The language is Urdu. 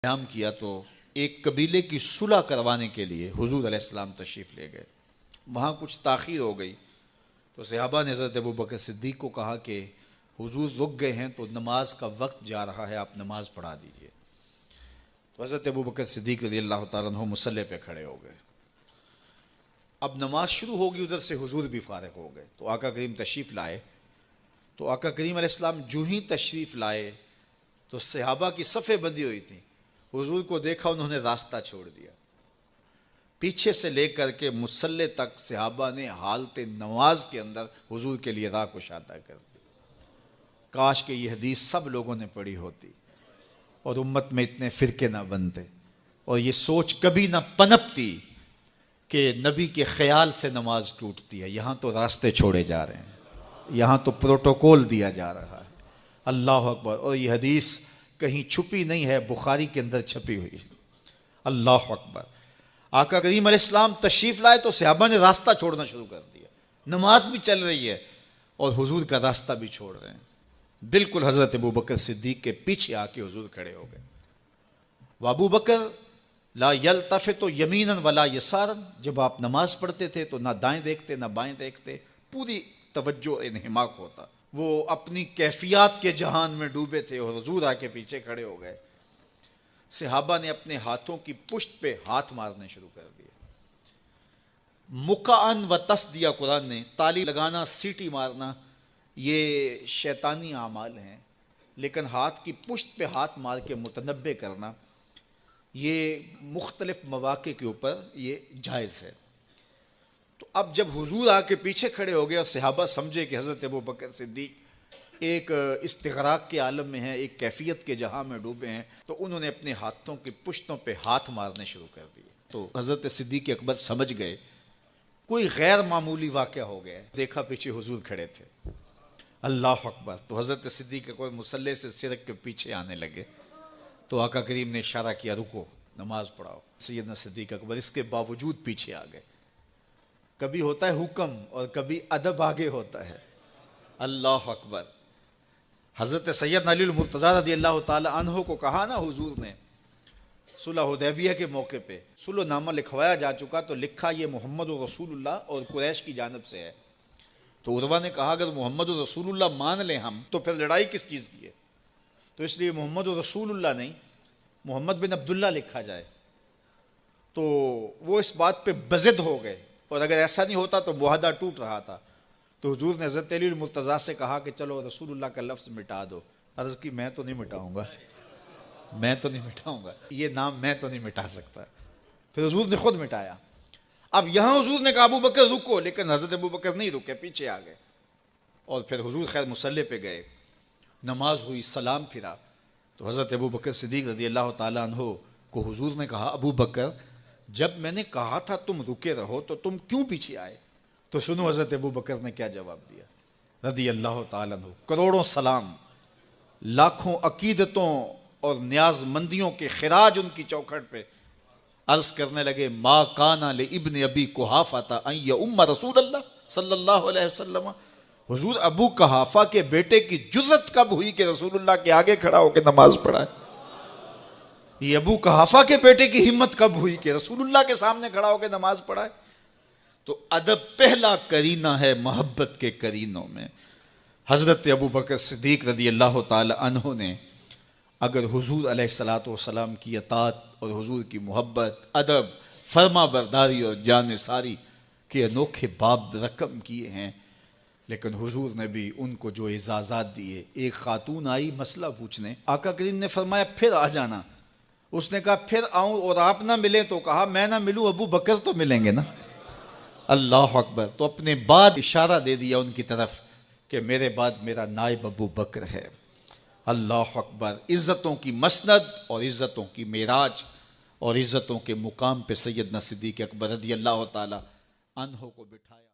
قیام کیا تو ایک قبیلے کی صلح کروانے کے لیے حضور علیہ السلام تشریف لے گئے. وہاں کچھ تاخیر ہو گئی تو صحابہ نے حضرت ابوبکر صدیق کو کہا کہ حضور رک گئے ہیں تو نماز کا وقت جا رہا ہے، آپ نماز پڑھا دیجئے. تو حضرت ابوبکر صدیق رضی اللہ تعالیٰ عنہ مصلی پہ کھڑے ہو گئے. اب نماز شروع ہوگی، ادھر سے حضور بھی فارغ ہو گئے تو آقا کریم تشریف لائے. تو آقا کریم علیہ السلام جو ہی تشریف لائے تو صحابہ کی صفیں بندی ہوئی تھیں. حضور کو دیکھا، انہوں نے راستہ چھوڑ دیا. پیچھے سے لے کر کے مصلی تک صحابہ نے حالت نماز کے اندر حضور کے لیے راہ کشادہ کر دی. کاش کہ یہ حدیث سب لوگوں نے پڑھی ہوتی اور امت میں اتنے فرقے نہ بنتے اور یہ سوچ کبھی نہ پنپتی کہ نبی کے خیال سے نماز ٹوٹتی ہے. یہاں تو راستے چھوڑے جا رہے ہیں، یہاں تو پروٹوکول دیا جا رہا ہے. اللہ اکبر. اور یہ حدیث کہیں چھپی نہیں ہے، بخاری کے اندر چھپی ہوئی. اللہ اکبر. آقا کریم علیہ السلام تشریف لائے تو صحابہ نے راستہ چھوڑنا شروع کر دیا. نماز بھی چل رہی ہے اور حضور کا راستہ بھی چھوڑ رہے ہیں. بالکل حضرت ابوبکر صدیق کے پیچھے آ کے حضور کھڑے ہو گئے. وابو بکر لا یلتفت یمینا ولا یسارا. جب آپ نماز پڑھتے تھے تو نہ دائیں دیکھتے نہ بائیں دیکھتے، پوری توجہ انہماک ہوتا. وہ اپنی کیفیات کے جہان میں ڈوبے تھے اور حضور آ کے پیچھے کھڑے ہو گئے. صحابہ نے اپنے ہاتھوں کی پشت پہ ہاتھ مارنے شروع کر دیے. مکعن و تس دیا قرآن نے. تالی لگانا، سیٹی مارنا یہ شیطانی اعمال ہیں، لیکن ہاتھ کی پشت پہ ہاتھ مار کے متنبع کرنا یہ مختلف مواقع کے اوپر یہ جائز ہے. تو اب جب حضور آ کے پیچھے کھڑے ہو گئے اور صحابہ سمجھے کہ حضرت ابوبکر صدیق ایک استغراق کے عالم میں ہیں، ایک کیفیت کے جہاں میں ڈوبے ہیں، تو انہوں نے اپنے ہاتھوں کی پشتوں پہ ہاتھ مارنے شروع کر دیے. تو حضرت صدیق اکبر سمجھ گئے کوئی غیر معمولی واقعہ ہو گیا. دیکھا پیچھے حضور کھڑے تھے. اللہ اکبر. تو حضرت صدیق اکبر مصلی سے سرک کے پیچھے آنے لگے تو آقا کریم نے اشارہ کیا رکو، نماز پڑھاؤ. سیدنا صدیق اکبر اس کے باوجود پیچھے آ گئے. کبھی ہوتا ہے حکم اور کبھی ادب آگے ہوتا ہے. اللہ اکبر. حضرت سیدنا علی المرتضیٰ رضی اللہ تعالی عنہ کو کہا نا حضور نے صلح حدیبیہ کے موقع پہ صلح نامہ لکھوایا جا چکا تو لکھا یہ محمد رسول اللہ اور قریش کی جانب سے ہے. تو عروہ نے کہا اگر محمد رسول اللہ مان لیں ہم تو پھر لڑائی کس چیز کی ہے؟ تو اس لیے محمد رسول اللہ نہیں، محمد بن عبداللہ لکھا جائے. تو وہ اس بات پہ بضد ہو گئے اور اگر ایسا نہیں ہوتا تو معاہدہ ٹوٹ رہا تھا. تو حضور نے حضرت علی المرتضیٰ سے کہا کہ چلو رسول اللہ کا لفظ مٹا دو. عرض کی میں تو نہیں مٹاؤں گا، میں تو نہیں مٹاؤں گا، یہ نام میں تو نہیں مٹا سکتا. پھر حضور نے خود مٹایا. اب یہاں حضور نے کہا ابو بکر رکو، لیکن حضرت ابو بکر نہیں رکے، پیچھے آ گئے. اور پھر حضور خیر مصلی پہ گئے، نماز ہوئی، سلام پھرا. تو حضرت ابو بکر صدیق رضی اللہ تعالیٰ عنہ کو حضور نے کہا ابو بکر جب میں نے کہا تھا تم رکے رہو تو تم کیوں پیچھے آئے؟ تو سنو حضرت ابو بکر نے کیا جواب دیا رضی اللہ تعالیٰ عنہ. کروڑوں سلام، لاکھوں عقیدتوں اور نیاز مندیوں کے خراج ان کی چوکھٹ پہ عرض کرنے لگے ما کان لابن ابی قحافہ ان یؤم رسول اللہ صلی اللہ علیہ وسلم. حضور ابو قحافہ کے بیٹے کی جرت کب ہوئی کہ رسول اللہ کے آگے کھڑا ہو کے نماز پڑھائے؟ یہ ابو قحافہ کے بیٹے کی ہمت کب ہوئی کہ رسول اللہ کے سامنے کھڑا ہو کے نماز پڑھائے؟ تو ادب پہلا کرینہ ہے محبت کے کرینوں میں. حضرت ابو بکر صدیق رضی اللہ تعالی عنہ نے اگر حضور علیہ الصلوۃ والسلام کی اطاعت اور حضور کی محبت، ادب، فرما برداری اور جان ساری کے انوکھے باب رقم کیے ہیں، لیکن حضور نے بھی ان کو جو اعزازات دیے. ایک خاتون آئی مسئلہ پوچھنے، آقا کریم نے فرمایا پھر آ جانا. اس نے کہا پھر آؤں اور آپ نہ ملیں؟ تو کہا میں نہ ملوں ابو بکر تو ملیں گے نا. اللہ اکبر. تو اپنے بعد اشارہ دے دیا ان کی طرف کہ میرے بعد میرا نائب ابو بکر ہے. اللہ اکبر. عزتوں کی مسند اور عزتوں کی معراج اور عزتوں کے مقام پہ سیدنا صدیق اکبر رضی اللہ تعالی عنہ کو بٹھایا.